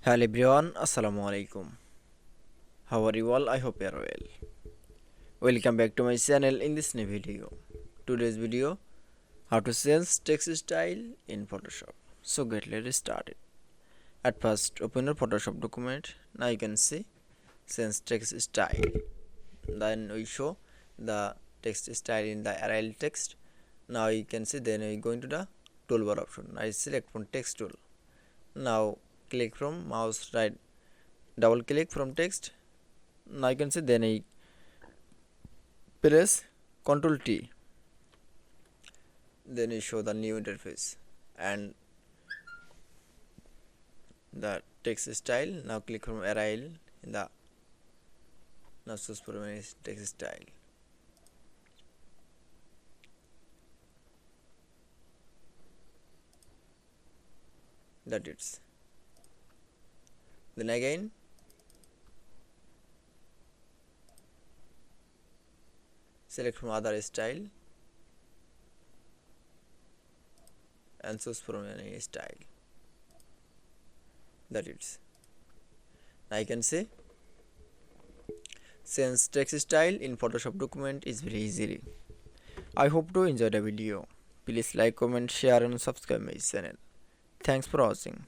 Hello everyone, Assalamu alaikum. How are you all? I hope you are well. Welcome back to my channel in this new video. Today's video, how to change text style in Photoshop. So let's start it. At first, open your Photoshop document. Now you can see change text style. Then we show the text style in the array text. Now you can see, then we go into the toolbar option. I select from text tool. Now click from mouse right, double click from text. Now you can see, then I press Ctrl T, then you show the new interface and the text style. Now click from array in the now choose for my text style. That it's. Then again select from other style and choose from any style. That it's. Now you can see since text style in Photoshop document is very easily. I hope to enjoy the video. Please like, comment, share and subscribe my channel. Thanks for watching.